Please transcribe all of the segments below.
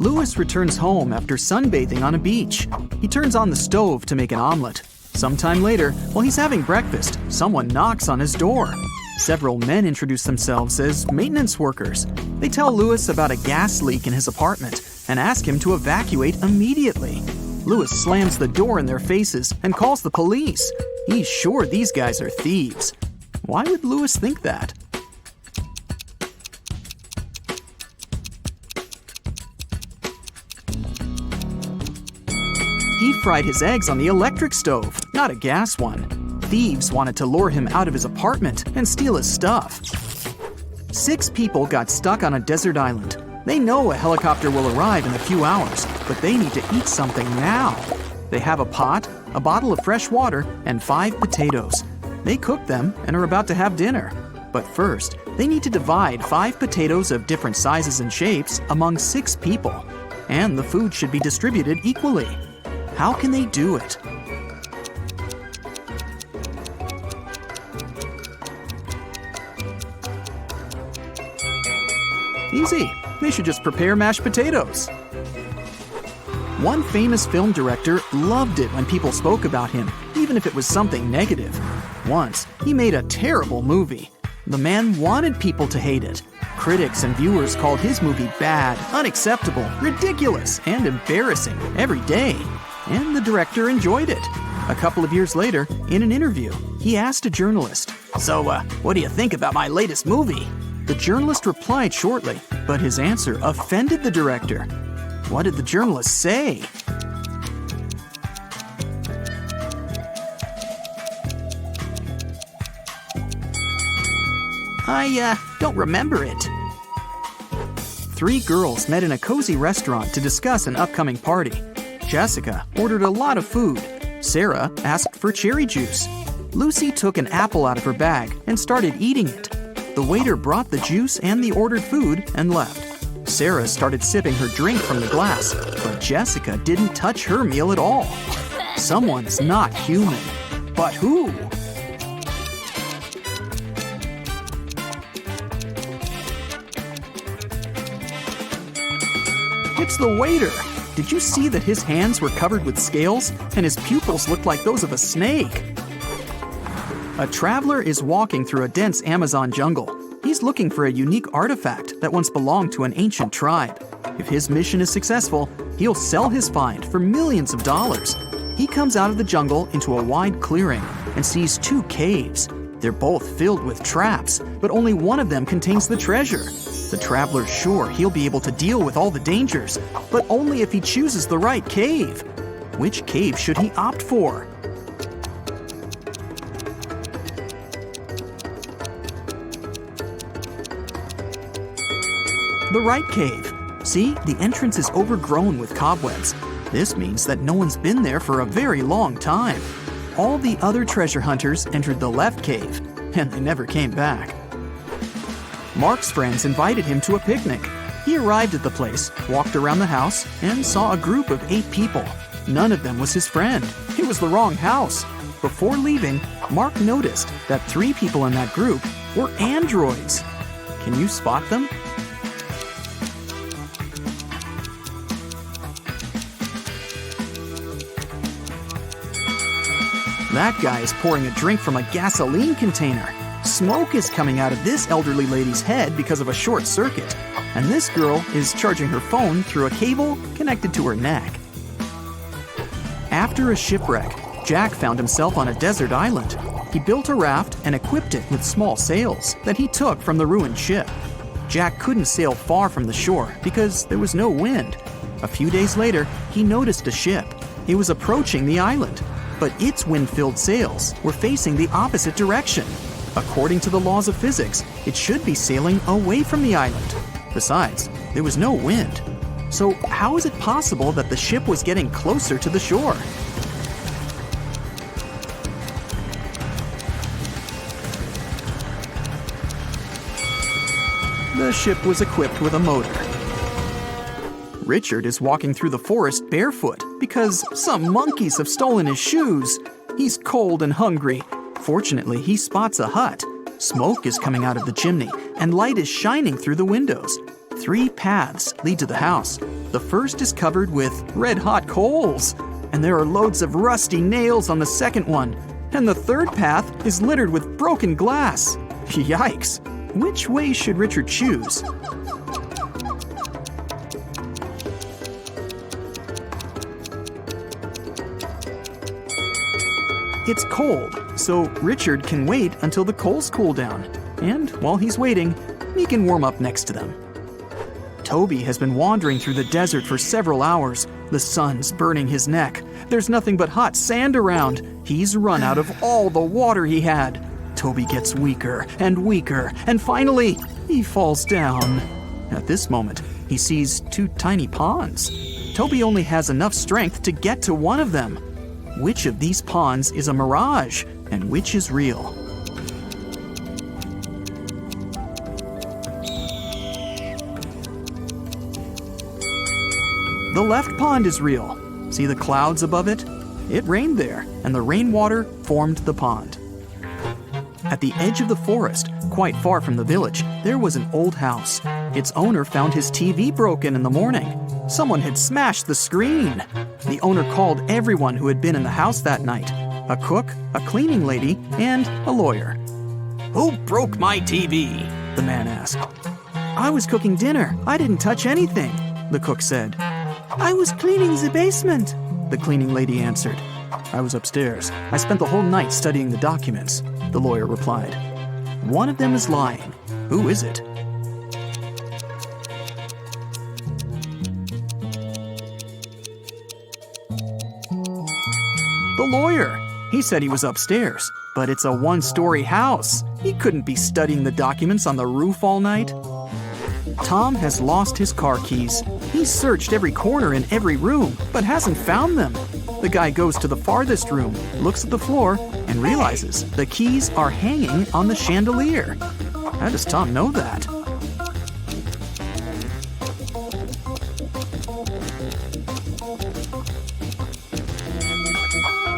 Louis returns home after sunbathing on a beach. He turns on the stove to make an omelet. Sometime later, while he's having breakfast, someone knocks on his door. Several men introduce themselves as maintenance workers. They tell Louis about a gas leak in his apartment and ask him to evacuate immediately. Louis slams the door in their faces and calls the police. He's sure these guys are thieves. Why would Louis think that? He fried his eggs on the electric stove, not a gas one. Thieves wanted to lure him out of his apartment and steal his stuff. 6 people got stuck on a desert island. They know a helicopter will arrive in a few hours, but they need to eat something now. They have a pot, a bottle of fresh water, and 5 potatoes. They cook them and are about to have dinner. But first, they need to divide 5 potatoes of different sizes and shapes among 6 people. And the food should be distributed equally. How can they do it? Easy. They should just prepare mashed potatoes. One famous film director loved it when people spoke about him, even if it was something negative. Once, he made a terrible movie. The man wanted people to hate it. Critics and viewers called his movie bad, unacceptable, ridiculous, and embarrassing every day. And the director enjoyed it. A couple of years later, in an interview, he asked a journalist, "So, what do you think about my latest movie?" The journalist replied shortly, but his answer offended the director. What did the journalist say? I don't remember it. 3 girls met in a cozy restaurant to discuss an upcoming party. Jessica ordered a lot of food. Sarah asked for cherry juice. Lucy took an apple out of her bag and started eating it. The waiter brought the juice and the ordered food and left. Sarah started sipping her drink from the glass, but Jessica didn't touch her meal at all. Someone's not human. But who? It's the waiter. Did you see that his hands were covered with scales and his pupils looked like those of a snake? A traveler is walking through a dense Amazon jungle. He's looking for a unique artifact that once belonged to an ancient tribe. If his mission is successful, he'll sell his find for millions of dollars. He comes out of the jungle into a wide clearing and sees 2 caves. They're both filled with traps, but only one of them contains the treasure. The traveler's sure he'll be able to deal with all the dangers, but only if he chooses the right cave. Which cave should he opt for? The right cave. See, the entrance is overgrown with cobwebs. This means that no one's been there for a very long time. All the other treasure hunters entered the left cave, and they never came back. Mark's friends invited him to a picnic. He arrived at the place, walked around the house, and saw a group of 8 people. None of them was his friend. It was the wrong house. Before leaving, Mark noticed that 3 people in that group were androids. Can you spot them? That guy is pouring a drink from a gasoline container. Smoke is coming out of this elderly lady's head because of a short circuit. And this girl is charging her phone through a cable connected to her neck. After a shipwreck, Jack found himself on a desert island. He built a raft and equipped it with small sails that he took from the ruined ship. Jack couldn't sail far from the shore because there was no wind. A few days later, he noticed a ship. It was approaching the island, but its wind-filled sails were facing the opposite direction. According to the laws of physics, it should be sailing away from the island. Besides, there was no wind. So how is it possible that the ship was getting closer to the shore? The ship was equipped with a motor. Richard is walking through the forest barefoot because some monkeys have stolen his shoes. He's cold and hungry. Fortunately, he spots a hut. Smoke is coming out of the chimney, and light is shining through the windows. 3 paths lead to the house. The first is covered with red-hot coals, and there are loads of rusty nails on the second one. And the third path is littered with broken glass. Yikes! Which way should Richard choose? It's cold, so Richard can wait until the coals cool down. And while he's waiting, he can warm up next to them. Toby has been wandering through the desert for several hours. The sun's burning his neck. There's nothing but hot sand around. He's run out of all the water he had. Toby gets weaker and weaker, and finally, he falls down. At this moment, he sees two tiny ponds. Toby only has enough strength to get to one of them. Which of these ponds is a mirage, and which is real? The left pond is real. See the clouds above it? It rained there, and the rainwater formed the pond. At the edge of the forest, quite far from the village, there was an old house. Its owner found his TV broken in the morning. Someone had smashed the screen. The owner called everyone who had been in the house that night: a cook, a cleaning lady, and a lawyer. "Who broke my TV?" the man asked. "I was cooking dinner. I didn't touch anything," the cook said. "I was cleaning the basement," the cleaning lady answered. "I was upstairs. I spent the whole night studying the documents," the lawyer replied. One of them is lying. Who is it? The lawyer. He said he was upstairs, but it's a one-story house. He couldn't be studying the documents on the roof all night. Tom has lost his car keys. He's searched every corner in every room, but hasn't found them. The guy goes to the farthest room, looks at the floor, and realizes the keys are hanging on the chandelier. How does Tom know that?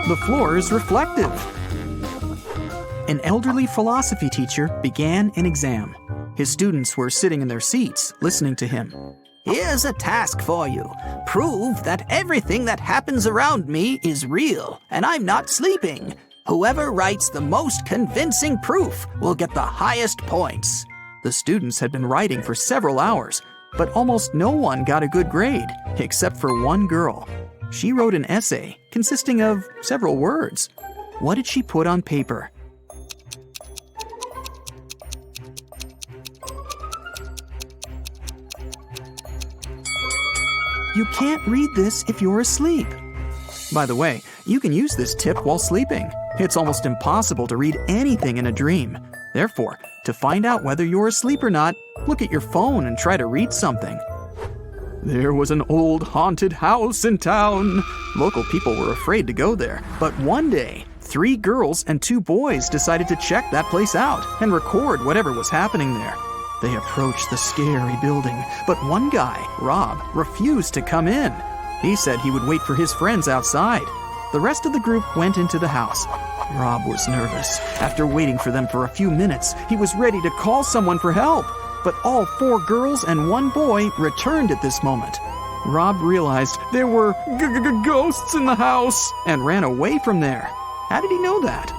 The floor is reflective. An elderly philosophy teacher began an exam. His students were sitting in their seats, listening to him. "Here's a task for you. Prove that everything that happens around me is real, and I'm not sleeping. Whoever writes the most convincing proof will get the highest points." The students had been writing for several hours, but almost no one got a good grade, except for one girl. She wrote an essay consisting of several words. What did she put on paper? You can't read this if you're asleep. By the way, you can use this tip while sleeping. It's almost impossible to read anything in a dream. Therefore, to find out whether you're asleep or not, look at your phone and try to read something. There was an old haunted house in town. Local people were afraid to go there, but one day, 3 girls and 2 boys decided to check that place out and record whatever was happening there. They approached the scary building, but one guy, Rob, refused to come in. He said he would wait for his friends outside. The rest of the group went into the house. Rob was nervous. After waiting for them for a few minutes, he was ready to call someone for help. But all 4 girls and 1 boy returned at this moment. Rob realized there were ghosts in the house and ran away from there. How did he know that?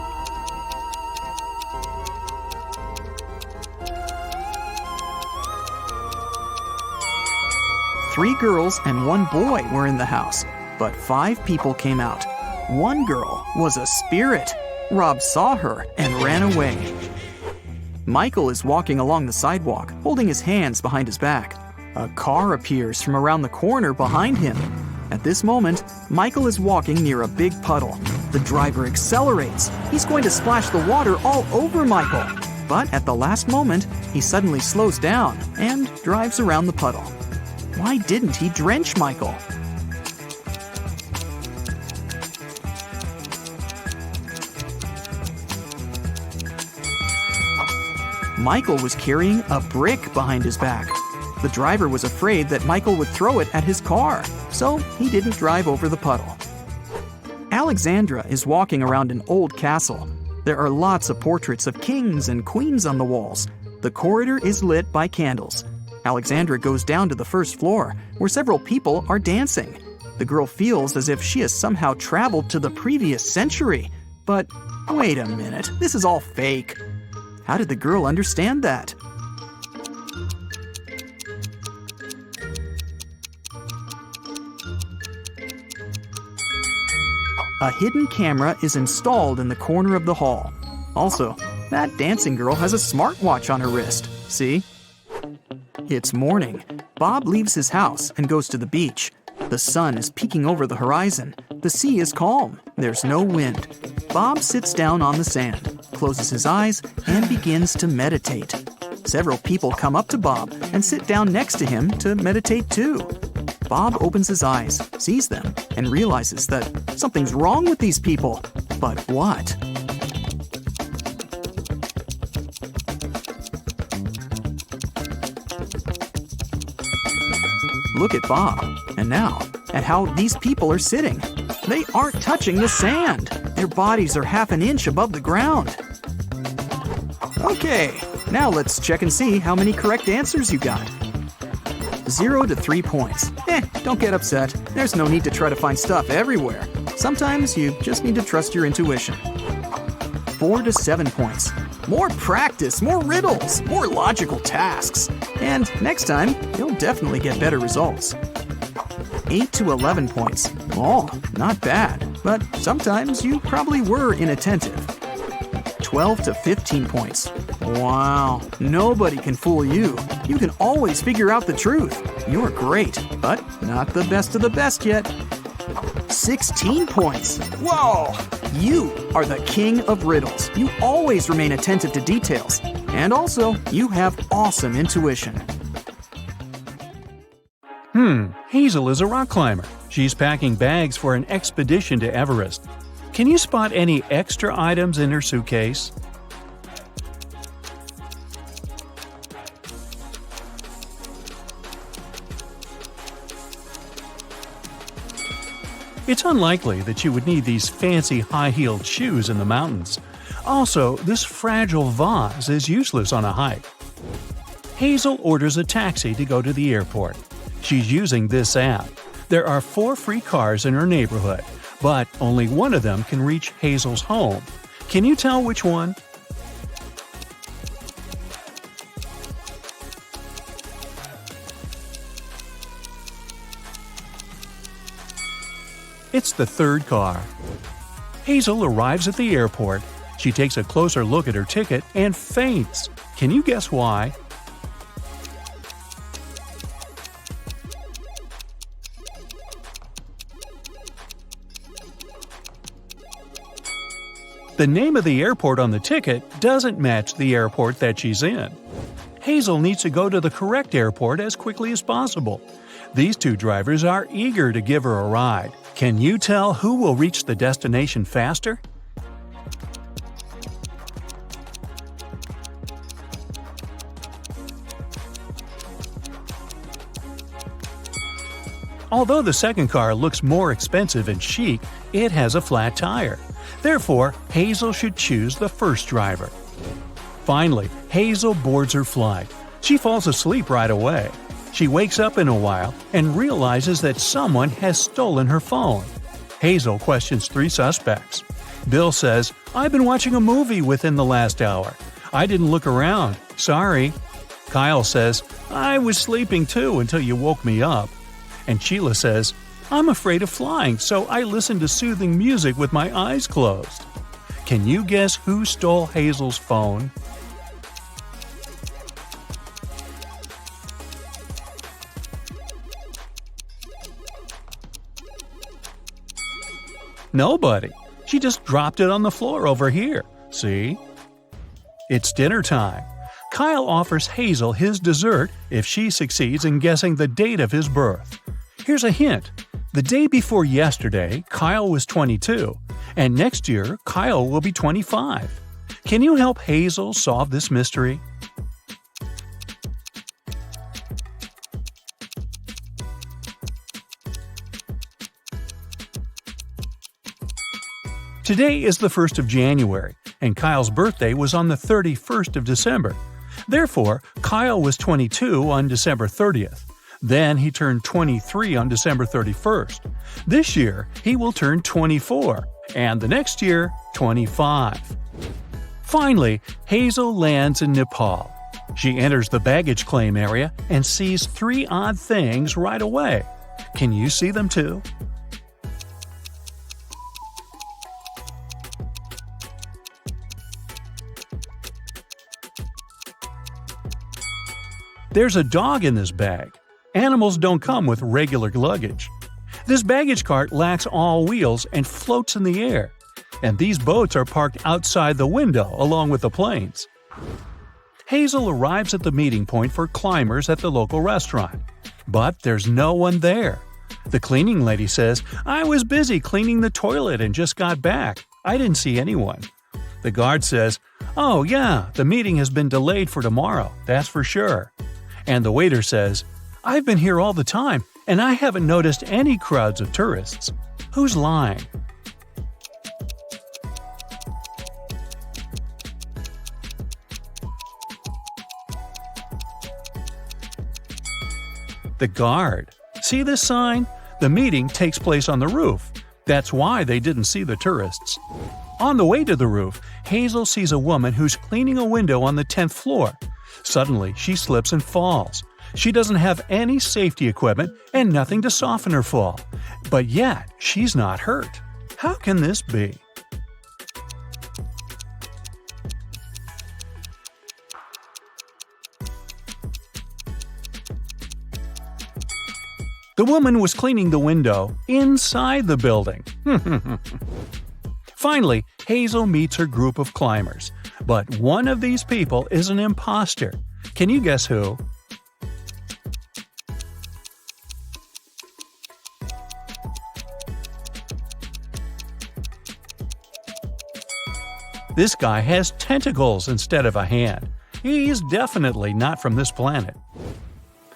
Three girls and 1 boy were in the house, but 5 people came out. 1 girl was a spirit. Rob saw her and ran away. Michael is walking along the sidewalk, holding his hands behind his back. A car appears from around the corner behind him. At this moment, Michael is walking near a big puddle. The driver accelerates. He's going to splash the water all over Michael. But at the last moment, he suddenly slows down and drives around the puddle. Why didn't he drench Michael? Michael was carrying a brick behind his back. The driver was afraid that Michael would throw it at his car, so he didn't drive over the puddle. Alexandra is walking around an old castle. There are lots of portraits of kings and queens on the walls. The corridor is lit by candles. Alexandra goes down to the first floor, where several people are dancing. The girl feels as if she has somehow traveled to the previous century. But wait a minute, this is all fake. How did the girl understand that? A hidden camera is installed in the corner of the hall. Also, that dancing girl has a smartwatch on her wrist. See? It's morning. Bob leaves his house and goes to the beach. The sun is peeking over the horizon. The sea is calm. There's no wind. Bob sits down on the sand, closes his eyes, and begins to meditate. Several people come up to Bob and sit down next to him to meditate too. Bob opens his eyes, sees them, and realizes that something's wrong with these people. But what? Look at Bob, and now at how these people are sitting. They aren't touching the sand. Their bodies are half an inch above the ground. Okay, now let's check and see how many correct answers you got. 0 to 3 points. Don't get upset. There's no need to try to find stuff everywhere. Sometimes you just need to trust your intuition. 4 to 7 points. More practice, more riddles, more logical tasks. And next time, you'll definitely get better results. 8 to 11 points. Oh, not bad, but sometimes you probably were inattentive. 12 to 15 points. Wow, nobody can fool you. You can always figure out the truth. You're great, but not the best of the best yet. 16 points. Whoa! You are the king of riddles. You always remain attentive to details. And also, you have awesome intuition. Hazel is a rock climber. She's packing bags for an expedition to Everest. Can you spot any extra items in her suitcase? It's unlikely that you would need these fancy high-heeled shoes in the mountains. Also, this fragile vase is useless on a hike. Hazel orders a taxi to go to the airport. She's using this app. There are 4 free cars in her neighborhood, but only one of them can reach Hazel's home. Can you tell which one? It's the third car. Hazel arrives at the airport. She takes a closer look at her ticket and faints. Can you guess why? The name of the airport on the ticket doesn't match the airport that she's in. Hazel needs to go to the correct airport as quickly as possible. These 2 drivers are eager to give her a ride. Can you tell who will reach the destination faster? Although the second car looks more expensive and chic, it has a flat tire. Therefore, Hazel should choose the first driver. Finally, Hazel boards her flight. She falls asleep right away. She wakes up in a while and realizes that someone has stolen her phone. Hazel questions 3 suspects. Bill says, "I've been watching a movie within the last hour. I didn't look around. Sorry." Kyle says, "I was sleeping too until you woke me up." And Sheila says, "I'm afraid of flying, so I listened to soothing music with my eyes closed." Can you guess who stole Hazel's phone? Nobody. She just dropped it on the floor over here. See? It's dinner time. Kyle offers Hazel his dessert if she succeeds in guessing the date of his birth. Here's a hint. The day before yesterday, Kyle was 22, and next year, Kyle will be 25. Can you help Hazel solve this mystery? Today is the 1st of January, and Kyle's birthday was on the 31st of December. Therefore, Kyle was 22 on December 30th. Then he turned 23 on December 31st. This year, he will turn 24, and the next year, 25. Finally, Hazel lands in Nepal. She enters the baggage claim area and sees 3 odd things right away. Can you see them too? There's a dog in this bag. Animals don't come with regular luggage. This baggage cart lacks all wheels and floats in the air. And these boats are parked outside the window along with the planes. Hazel arrives at the meeting point for climbers at the local restaurant. But there's no one there. The cleaning lady says, "I was busy cleaning the toilet and just got back. I didn't see anyone." The guard says, "Oh yeah, the meeting has been delayed for tomorrow, that's for sure." And the waiter says, "I've been here all the time, and I haven't noticed any crowds of tourists." Who's lying? The guard. See this sign? The meeting takes place on the roof. That's why they didn't see the tourists. On the way to the roof, Hazel sees a woman who's cleaning a window on the 10th floor. Suddenly, she slips and falls. She doesn't have any safety equipment and nothing to soften her fall. But yet, she's not hurt. How can this be? The woman was cleaning the window inside the building. Finally, Hazel meets her group of climbers. But one of these people is an imposter. Can you guess who? This guy has tentacles instead of a hand. He's definitely not from this planet.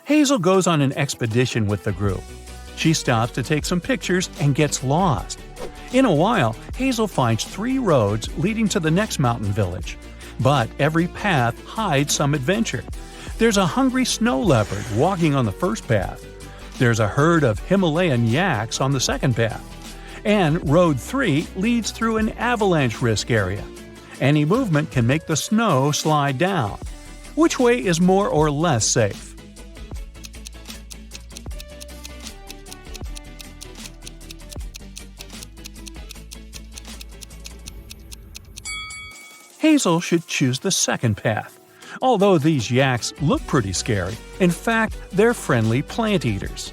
Hazel goes on an expedition with the group. She stops to take some pictures and gets lost. In a while, Hazel finds 3 roads leading to the next mountain village. But every path hides some adventure. There's a hungry snow leopard walking on the first path. There's a herd of Himalayan yaks on the second path. And Road 3 leads through an avalanche risk area. Any movement can make the snow slide down. Which way is more or less safe? Hazel should choose the second path. Although these yaks look pretty scary, in fact, they're friendly plant eaters.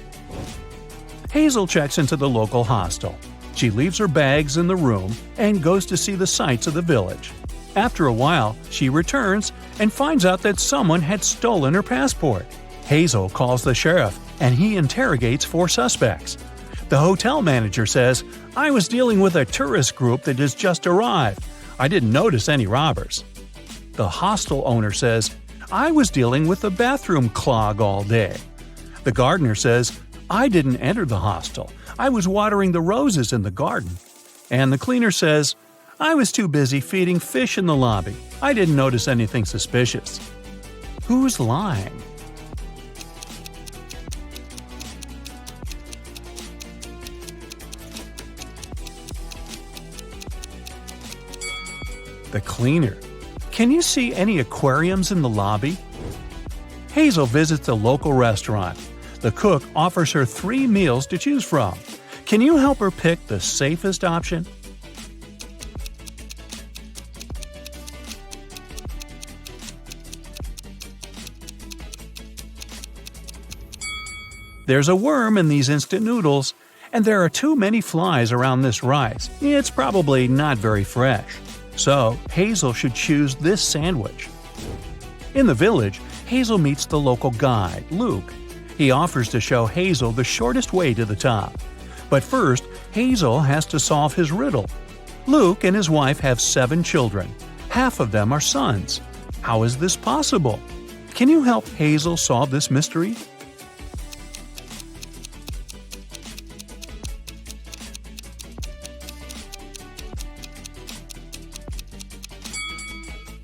Hazel checks into the local hostel. She leaves her bags in the room and goes to see the sights of the village. After a while, she returns and finds out that someone had stolen her passport. Hazel calls the sheriff and he interrogates 4 suspects. The hotel manager says, "I was dealing with a tourist group that has just arrived. I didn't notice any robbers." The hostel owner says, "I was dealing with a bathroom clog all day." The gardener says, "I didn't enter the hostel. I was watering the roses in the garden." And the cleaner says, "I was too busy feeding fish in the lobby. I didn't notice anything suspicious." Who's lying? The cleaner. Can you see any aquariums in the lobby? Hazel visits a local restaurant. The cook offers her 3 meals to choose from. Can you help her pick the safest option? There's a worm in these instant noodles, and there are too many flies around this rice. It's probably not very fresh. So, Hazel should choose this sandwich. In the village, Hazel meets the local guide, Luke. He offers to show Hazel the shortest way to the top. But first, Hazel has to solve his riddle. Luke and his wife have 7 children. Half of them are sons. How is this possible? Can you help Hazel solve this mystery?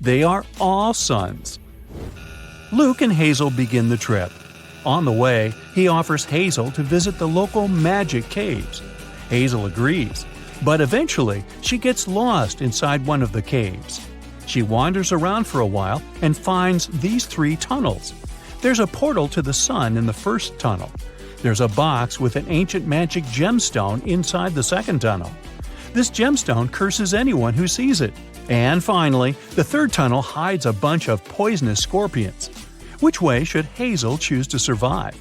They are all sons. Luke and Hazel begin the trip. On the way, he offers Hazel to visit the local magic caves. Hazel agrees, but eventually she gets lost inside one of the caves. She wanders around for a while and finds these 3 tunnels. There's a portal to the sun in the first tunnel. There's a box with an ancient magic gemstone inside the second tunnel. This gemstone curses anyone who sees it. And finally, the third tunnel hides a bunch of poisonous scorpions. Which way should Hazel choose to survive?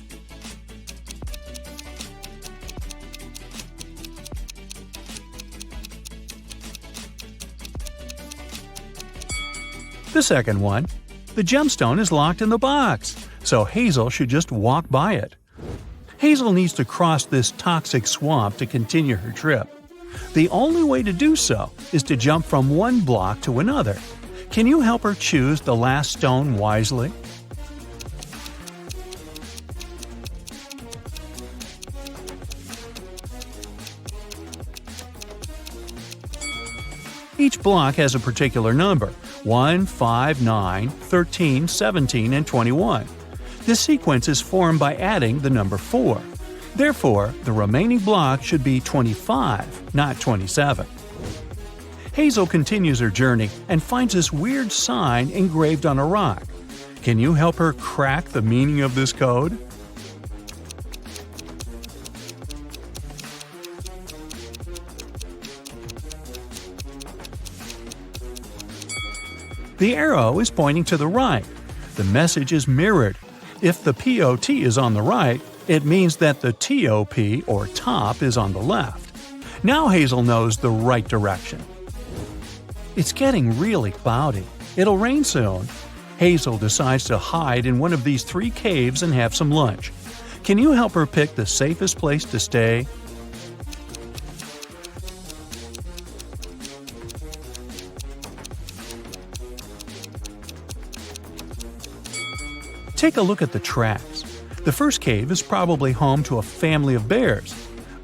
The second one. The gemstone is locked in the box, so Hazel should just walk by it. Hazel needs to cross this toxic swamp to continue her trip. The only way to do so is to jump from one block to another. Can you help her choose the last stone wisely? Each block has a particular number: 1, 5, 9, 13, 17, and 21. This sequence is formed by adding the number 4. Therefore, the remaining block should be 25, not 27. Hazel continues her journey and finds this weird sign engraved on a rock. Can you help her crack the meaning of this code? The arrow is pointing to the right. The message is mirrored. If the POT is on the right, it means that the TOP, or top, is on the left. Now Hazel knows the right direction. It's getting really cloudy. It'll rain soon. Hazel decides to hide in one of these 3 caves and have some lunch. Can you help her pick the safest place to stay? Take a look at the tracks. The first cave is probably home to a family of bears.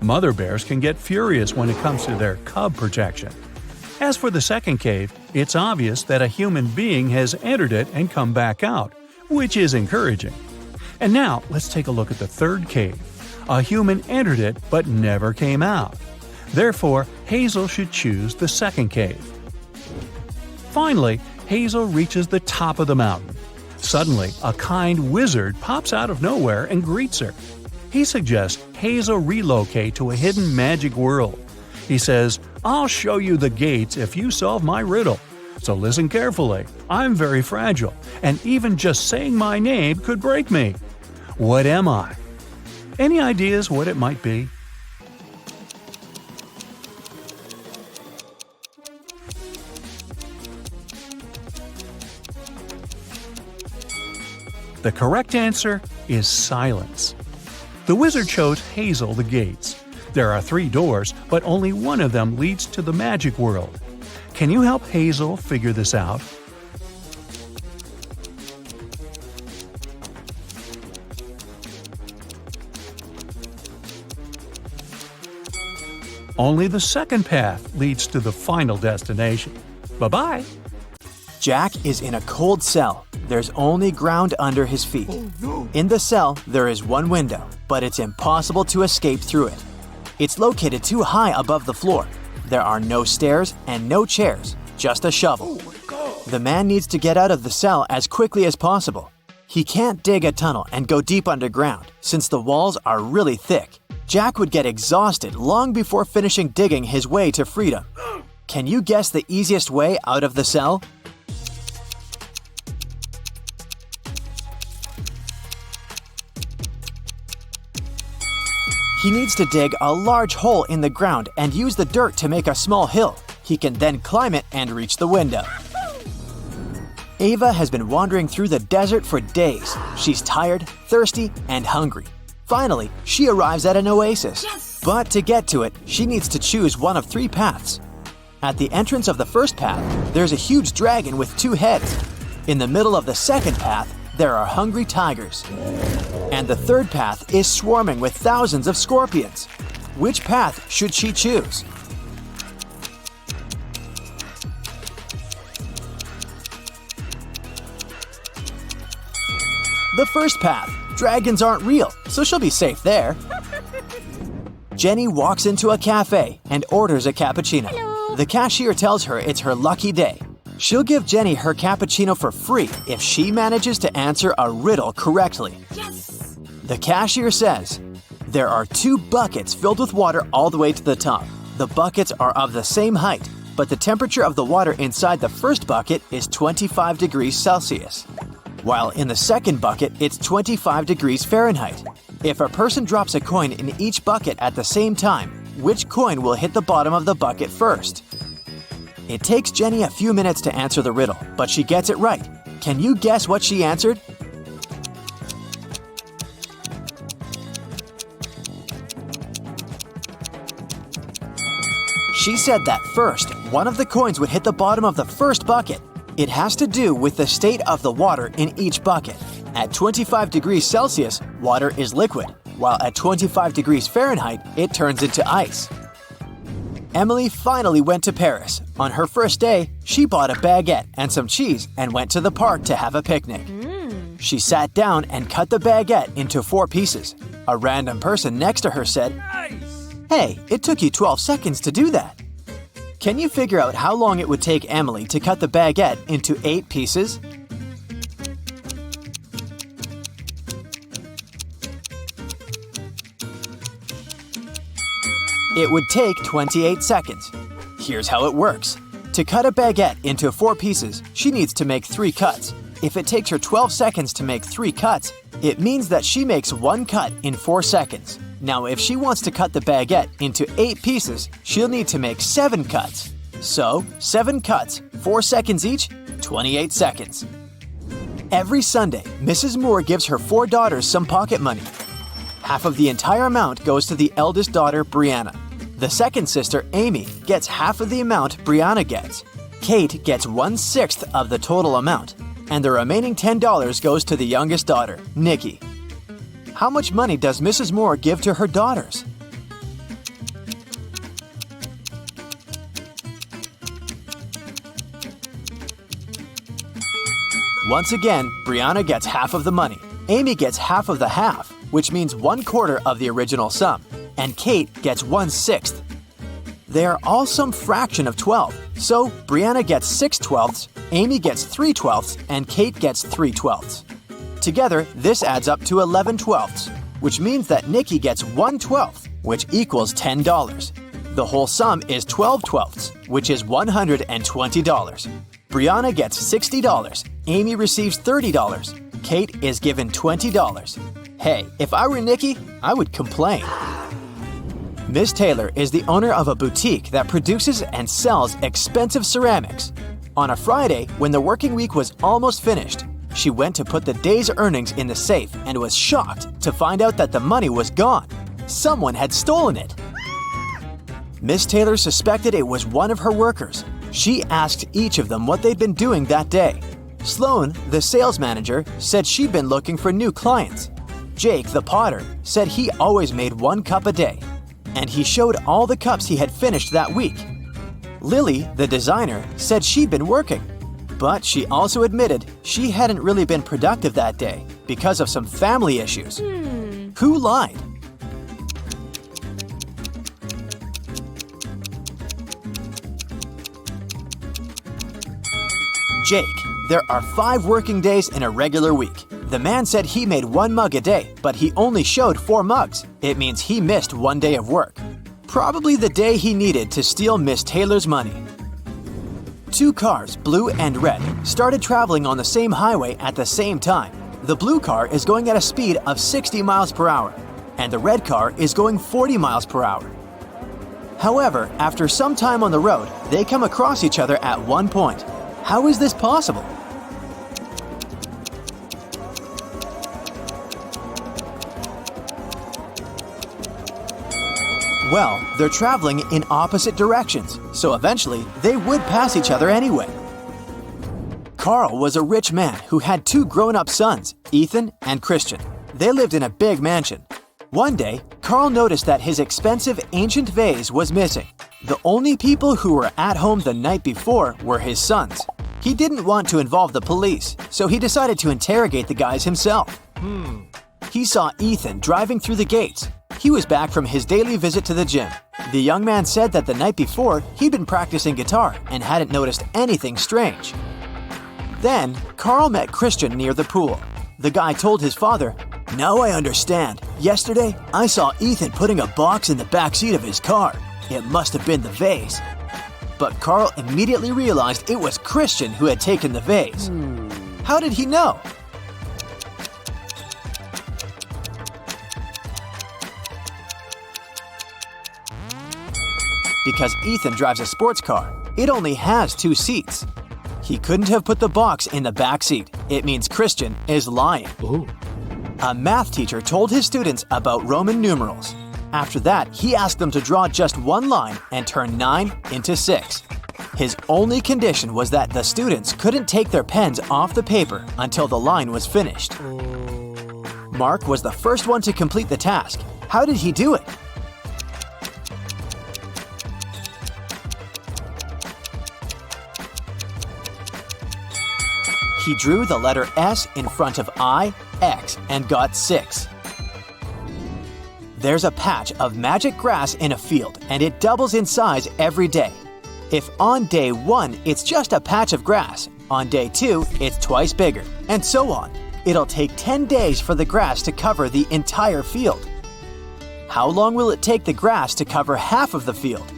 Mother bears can get furious when it comes to their cub protection. As for the second cave, it's obvious that a human being has entered it and come back out, which is encouraging. And now, let's take a look at the third cave. A human entered it but never came out. Therefore, Hazel should choose the second cave. Finally, Hazel reaches the top of the mountain. Suddenly, a kind wizard pops out of nowhere and greets her. He suggests Hazel relocate to a hidden magic world. He says, "I'll show you the gates if you solve my riddle. So listen carefully. I'm very fragile, and even just saying my name could break me. What am I?" Any ideas what it might be? The correct answer is silence. The wizard chose Hazel the gates. There are 3 doors, but only one of them leads to the magic world. Can you help Hazel figure this out? Only the second path leads to the final destination. Bye-bye! Jack is in a cold cell. There's only ground under his feet. In the cell, there is one window, but it's impossible to escape through it. It's located too high above the floor. There are no stairs and no chairs, just a shovel. The man needs to get out of the cell as quickly as possible. He can't dig a tunnel and go deep underground, since the walls are really thick. Jack would get exhausted long before finishing digging his way to freedom. Can you guess the easiest way out of the cell? He needs to dig a large hole in the ground and use the dirt to make a small hill. He can then climb it and reach the window. Ava has been wandering through the desert for days. She's tired, thirsty, and hungry. Finally, she arrives at an oasis. But to get to it, she needs to choose one of 3 paths. At the entrance of the first path, there's a huge dragon with 2 heads. In the middle of the second path, there are hungry tigers. And the third path is swarming with thousands of scorpions. Which path should she choose? The first path. Dragons aren't real, so she'll be safe there. Jenny walks into a cafe and orders a cappuccino. Hello. The cashier tells her it's her lucky day. She'll give Jenny her cappuccino for free if she manages to answer a riddle correctly. Yes! The cashier says, there are 2 buckets filled with water all the way to the top. The buckets are of the same height, but the temperature of the water inside the first bucket is 25 degrees Celsius, while in the second bucket it's 25 degrees Fahrenheit. If a person drops a coin in each bucket at the same time, which coin will hit the bottom of the bucket first? It takes Jenny a few minutes to answer the riddle, but she gets it right. Can you guess what she answered? She said that first, one of the coins would hit the bottom of the first bucket. It has to do with the state of the water in each bucket. At 25 degrees Celsius, water is liquid, while at 25 degrees Fahrenheit, it turns into ice. Emily finally went to Paris. On her first day, she bought a baguette and some cheese and went to the park to have a picnic. She sat down and cut the baguette into 4 pieces. A random person next to her said, "Hey, it took you 12 seconds to do that." Can you figure out how long it would take Emily to cut the baguette into 8 pieces? It would take 28 seconds. Here's how it works. To cut a baguette into 4 pieces, she needs to make 3 cuts. If it takes her 12 seconds to make 3 cuts, it means that she makes 1 cut in 4 seconds. Now, if she wants to cut the baguette into 8 pieces, she'll need to make 7 cuts. So, 7 cuts, 4 seconds each, 28 seconds. Every Sunday, Mrs. Moore gives her 4 daughters some pocket money. Half of the entire amount goes to the eldest daughter, Brianna. The second sister, Amy, gets half of the amount Brianna gets. Kate gets 1/6 of the total amount, and the remaining $10 goes to the youngest daughter, Nikki. How much money does Mrs. Moore give to her daughters? Once again, Brianna gets half of the money. Amy gets half of the half, which means 1/4 of the original sum, and Kate gets 1/6. They are all some fraction of 12, so Brianna gets 6/12, Amy gets 3/12, and Kate gets 3/12. Together, this adds up to 11/12, which means that Nikki gets 1/12, which equals $10. The whole sum is 12/12, which is $120. Brianna gets $60, Amy receives $30, Kate is given $20. Hey, if I were Nikki, I would complain. Miss Taylor is the owner of a boutique that produces and sells expensive ceramics. On a Friday, when the working week was almost finished, she went to put the day's earnings in the safe and was shocked to find out that the money was gone. Someone had stolen it. Miss Taylor suspected it was one of her workers. She asked each of them what they'd been doing that day. Sloan, the sales manager, said she'd been looking for new clients. Jake, the potter, said he always made 1 cup a day, and he showed all the cups he had finished that week. Lily, the designer, said she'd been working, but she also admitted she hadn't really been productive that day because of some family issues. Who lied? Jake. There are 5 working days in a regular week. The man said he made 1 mug a day, but he only showed 4 mugs. It means he missed 1 day of work. Probably the day he needed to steal Miss Taylor's money. 2 cars, blue and red, started traveling on the same highway at the same time. The blue car is going at a speed of 60 miles per hour, and the red car is going 40 miles per hour. However, after some time on the road, they come across each other at one point. How is this possible? Well, they're traveling in opposite directions, so eventually they would pass each other anyway. Carl was a rich man who had 2 grown-up sons, Ethan and Christian. They lived in a big mansion. One day, Carl noticed that his expensive ancient vase was missing. The only people who were at home the night before were his sons. He didn't want to involve the police, so he decided to interrogate the guys himself. He saw Ethan driving through the gates. He was back from his daily visit to the gym. The young man said that the night before, he'd been practicing guitar and hadn't noticed anything strange. Then, Carl met Christian near the pool. The guy told his father, "Now I understand. Yesterday, I saw Ethan putting a box in the backseat of his car. It must have been the vase." But Carl immediately realized it was Christian who had taken the vase. How did he know? Because Ethan drives a sports car. It only has 2 seats. He couldn't have put the box in the back seat. It means Christian is lying. A math teacher told his students about Roman numerals. After that, he asked them to draw just one line and turn 9 into 6. His only condition was that the students couldn't take their pens off the paper until the line was finished. Mark was the first one to complete the task. How did he do it? He drew the letter S in front of I, X, and got 6. There's a patch of magic grass in a field, and it doubles in size every day. If on day 1 it's just a patch of grass, on day 2 it's twice bigger, and so on. It'll take 10 days for the grass to cover the entire field. How long will it take the grass to cover half of the field?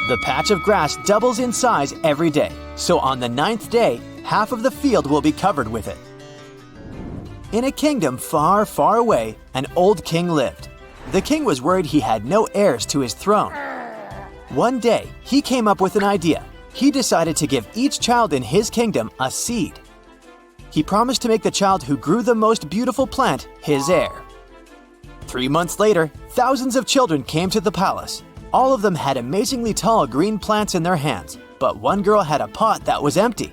The patch of grass doubles in size every day, so on the 9th day, half of the field will be covered with it. In a kingdom far, far away, an old king lived. The king was worried he had no heirs to his throne. One day, he came up with an idea. He decided to give each child in his kingdom a seed. He promised to make the child who grew the most beautiful plant his heir. 3 months later, thousands of children came to the palace. All of them had amazingly tall green plants in their hands, but one girl had a pot that was empty.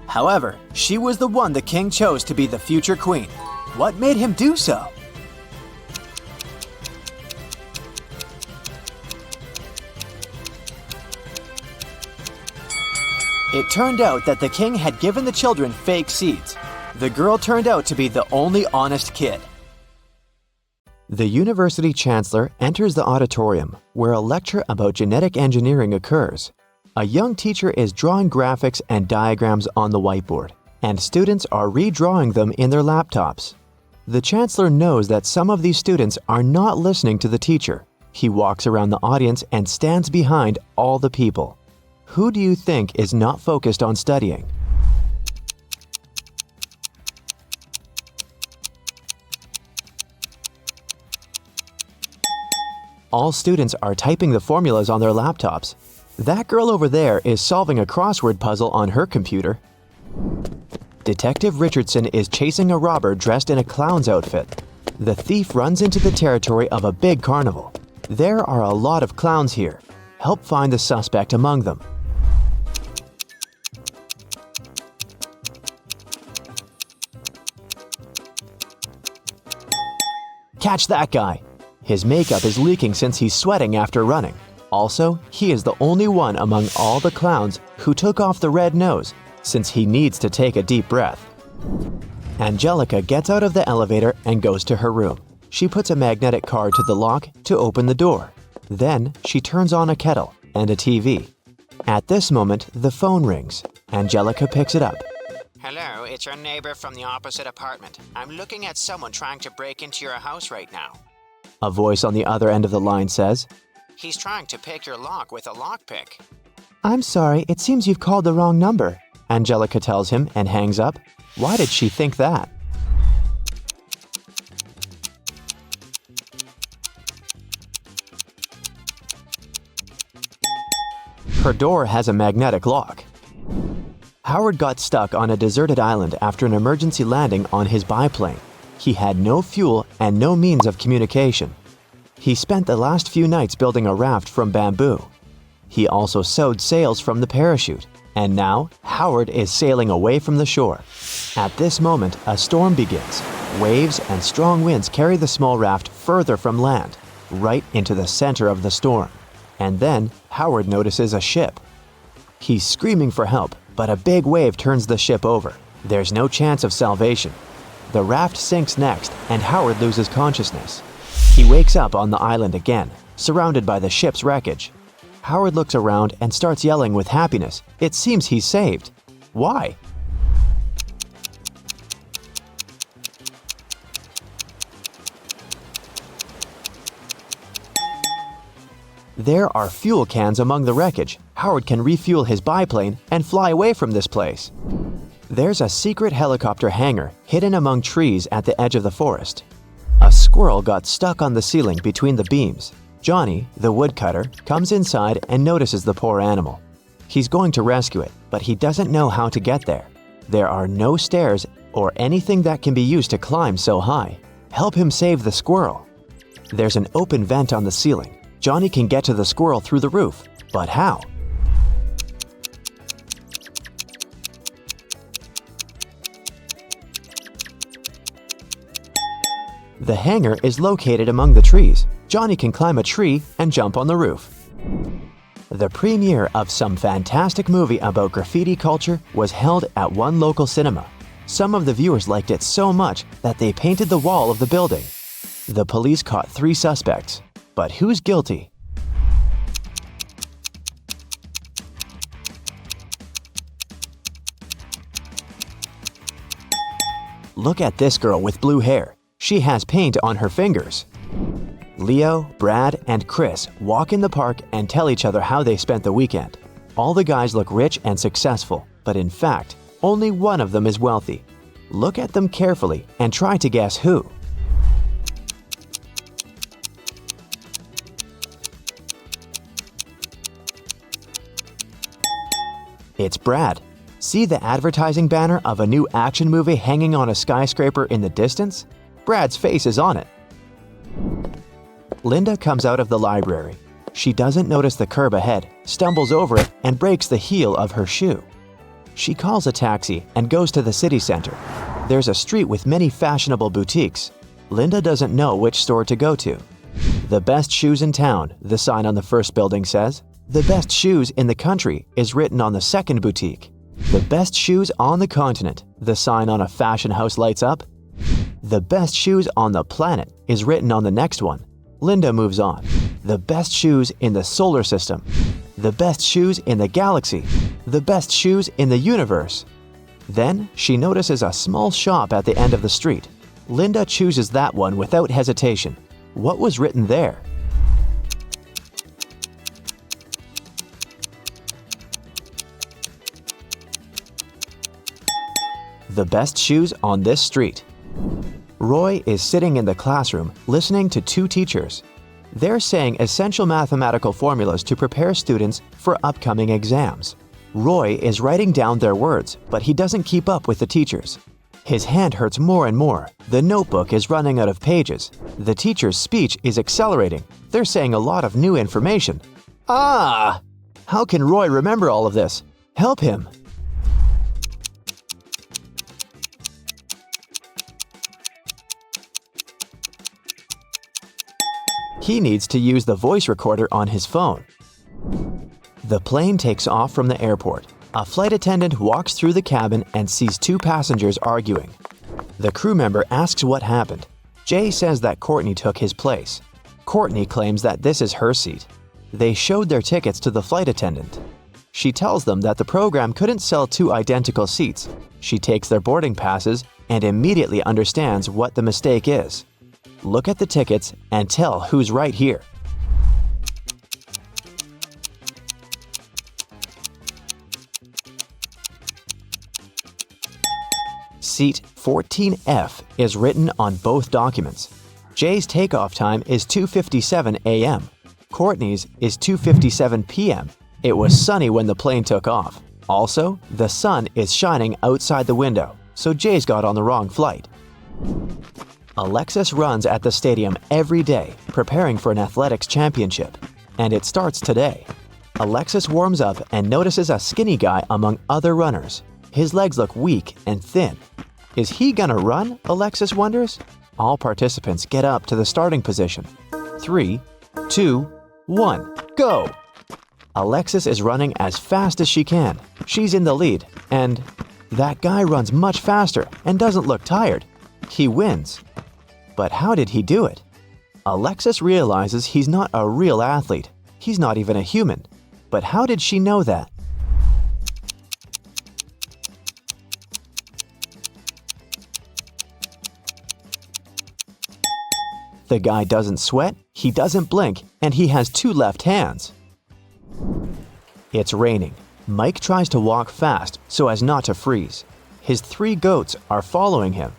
However, she was the one the king chose to be the future queen. What made him do so? It turned out that the king had given the children fake seeds. The girl turned out to be the only honest kid. The university chancellor enters the auditorium where a lecture about genetic engineering occurs. A young teacher is drawing graphics and diagrams on the whiteboard, and students are redrawing them in their laptops. The chancellor knows that some of these students are not listening to the teacher. He walks around the audience and stands behind all the people. Who do you think is not focused on studying? All students are typing the formulas on their laptops. That girl over there is solving a crossword puzzle on her computer. Detective Richardson is chasing a robber dressed in a clown's outfit. The thief runs into the territory of a big carnival. There are a lot of clowns here. Help find the suspect among them. Catch that guy! His makeup is leaking since he's sweating after running. Also, he is the only one among all the clowns who took off the red nose, since he needs to take a deep breath. Angelica gets out of the elevator and goes to her room. She puts a magnetic card to the lock to open the door. Then, she turns on a kettle and a TV. At this moment, the phone rings. Angelica picks it up. Hello, it's your neighbor from the opposite apartment. I'm looking at someone trying to break into your house right now. A voice on the other end of the line says, He's trying to pick your lock with a lockpick. "I'm sorry, it seems you've called the wrong number," Angelica tells him and hangs up. Why did she think that? Her door has a magnetic lock. Howard got stuck on a deserted island after an emergency landing on his biplane. He had no fuel and no means of communication. He spent the last few nights building a raft from bamboo. He also sewed sails from the parachute, and now Howard is sailing away from the shore. At this moment, a storm begins. Waves and strong winds carry the small raft further from land, right into the center of the storm. And then Howard notices a ship. He's screaming for help, but a big wave turns the ship over. There's no chance of salvation. The raft sinks next, and Howard loses consciousness. He wakes up on the island again, surrounded by the ship's wreckage. Howard looks around and starts yelling with happiness. It seems he's saved. Why? There are fuel cans among the wreckage. Howard can refuel his biplane and fly away from this place. There's a secret helicopter hangar hidden among trees at the edge of the forest. A squirrel got stuck on the ceiling between the beams. Johnny, the woodcutter, comes inside and notices the poor animal. He's going to rescue it, but he doesn't know how to get there. There are no stairs or anything that can be used to climb so high. Help him save the squirrel. There's an open vent on the ceiling. Johnny can get to the squirrel through the roof, but how? The hangar is located among the trees. Johnny can climb a tree and jump on the roof. The premiere of some fantastic movie about graffiti culture was held at one local cinema. Some of the viewers liked it so much that they painted the wall of the building. The police caught 3 suspects. But who's guilty? Look at this girl with blue hair. She has paint on her fingers. Leo, Brad, and Chris walk in the park and tell each other how they spent the weekend. All the guys look rich and successful, but in fact, only one of them is wealthy. Look at them carefully and try to guess who. It's Brad. See the advertising banner of a new action movie hanging on a skyscraper in the distance? Brad's face is on it. Linda comes out of the library. She doesn't notice the curb ahead, stumbles over it, and breaks the heel of her shoe. She calls a taxi and goes to the city center. There's a street with many fashionable boutiques. Linda doesn't know which store to go to. The best shoes in town, the sign on the first building says. The best shoes in the country is written on the second boutique. The best shoes on the continent, the sign on a fashion house lights up. The best shoes on the planet is written on the next one. Linda moves on. The best shoes in the solar system. The best shoes in the galaxy. The best shoes in the universe. Then she notices a small shop at the end of the street. Linda chooses that one without hesitation. What was written there? The best shoes on this street. Roy is sitting in the classroom listening to 2 teachers. They're saying essential mathematical formulas to prepare students for upcoming exams. Roy is writing down their words, but he doesn't keep up with the teachers. His hand hurts more and more. The notebook is running out of pages. The teacher's speech is accelerating. They're saying a lot of new information. Ah! How can Roy remember all of this? Help him! He needs to use the voice recorder on his phone. The plane takes off from the airport. A flight attendant walks through the cabin and sees 2 passengers arguing. The crew member asks what happened. Jay says that Courtney took his place. Courtney claims that this is her seat. They showed their tickets to the flight attendant. She tells them that the program couldn't sell 2 identical seats. She takes their boarding passes and immediately understands what the mistake is. Look at the tickets and tell who's right here. Seat 14F is written on both documents. Jay's takeoff time is 2:57 a.m. Courtney's is 2:57 p.m. It was sunny when the plane took off. Also, the sun is shining outside the window, so Jay's got on the wrong flight. Alexis runs at the stadium every day, preparing for an athletics championship. And it starts today. Alexis warms up and notices a skinny guy among other runners. His legs look weak and thin. Is he gonna run? Alexis wonders. All participants get up to the starting position. 3, 2, 1, go! Alexis is running as fast as she can. She's in the lead, and that guy runs much faster and doesn't look tired. He wins. But how did he do it? Alexis realizes he's not a real athlete. He's not even a human. But how did she know that? The guy doesn't sweat, he doesn't blink, and he has 2 left hands. It's raining. Mike tries to walk fast so as not to freeze. His 3 goats are following him.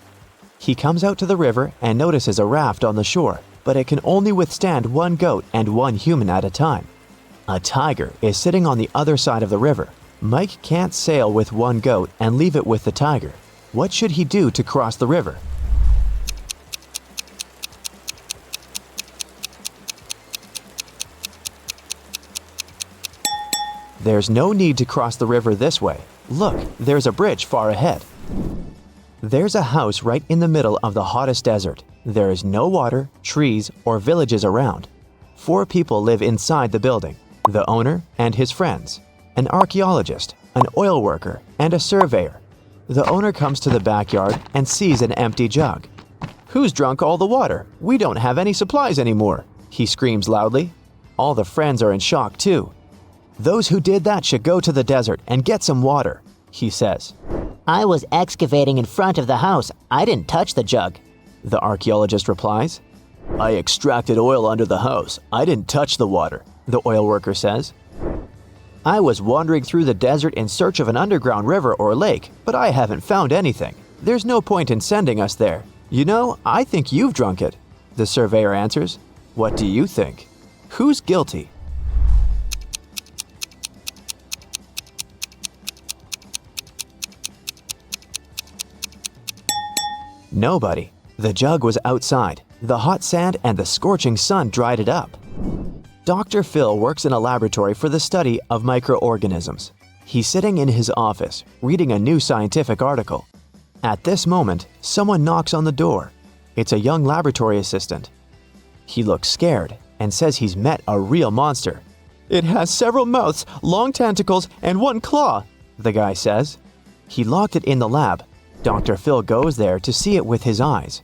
He comes out to the river and notices a raft on the shore, but it can only withstand 1 goat and 1 human at a time. A tiger is sitting on the other side of the river. Mike can't sail with 1 goat and leave it with the tiger. What should he do to cross the river? There's no need to cross the river this way. Look, there's a bridge far ahead. There's a house right in the middle of the hottest desert. There is no water, trees, or villages around. 4 people live inside the building: the owner and his friends, an archaeologist, an oil worker, and a surveyor. The owner comes to the backyard and sees an empty jug. "Who's drunk all the water? We don't have any supplies anymore," he screams loudly. All the friends are in shock too. "Those who did that should go to the desert and get some water," he says. "I was excavating in front of the house. I didn't touch the jug," the archaeologist replies. "I extracted oil under the house. I didn't touch the water," the oil worker says. "I was wandering through the desert in search of an underground river or lake, but I haven't found anything. There's no point in sending us there. You know, I think you've drunk it," the surveyor answers. "What do you think? Who's guilty?" Nobody. The jug was outside. The hot sand and the scorching sun dried it up. Dr. Phil works in a laboratory for the study of microorganisms. He's sitting in his office, reading a new scientific article. At this moment, someone knocks on the door. It's a young laboratory assistant. He looks scared and says he's met a real monster. "It has several mouths, long tentacles, and 1 claw," the guy says. He locked it in the lab. Dr. Phil goes there to see it with his eyes.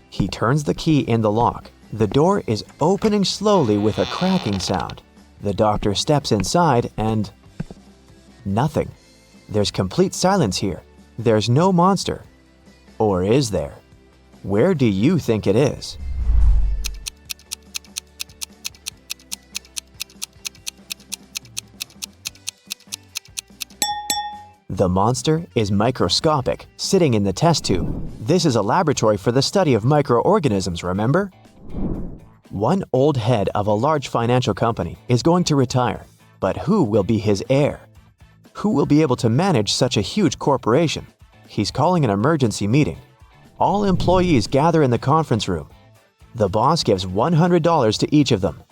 He turns the key in the lock. The door is opening slowly with a cracking sound. The doctor steps inside and... nothing. There's complete silence here. There's no monster. Or is there? Where do you think it is? The monster is microscopic, sitting in the test tube. This is a laboratory for the study of microorganisms, remember? One old head of a large financial company is going to retire, but who will be his heir? Who will be able to manage such a huge corporation? He's calling an emergency meeting. All employees gather in the conference room. The boss gives $100 to each of them.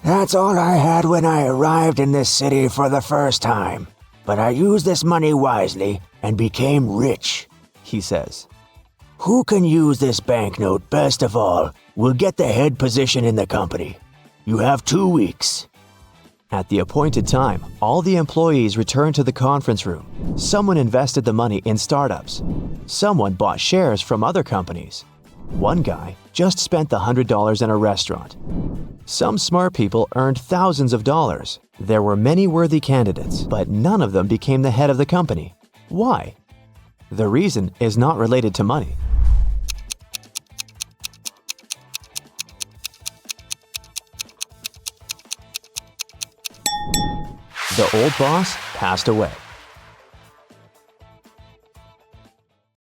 That's all I had when I arrived in this city for the first time. But I used this money wisely and became rich, he says. Who can use this banknote best of all will get the head position in the company. You have 2 weeks. At the appointed time, all the employees return to the conference room. Someone invested the money in startups. Someone bought shares from other companies. One guy just spent the $100 in a restaurant. Some smart people earned thousands of dollars. There were many worthy candidates, but none of them became the head of the company. Why? The reason is not related to money. The old boss passed away.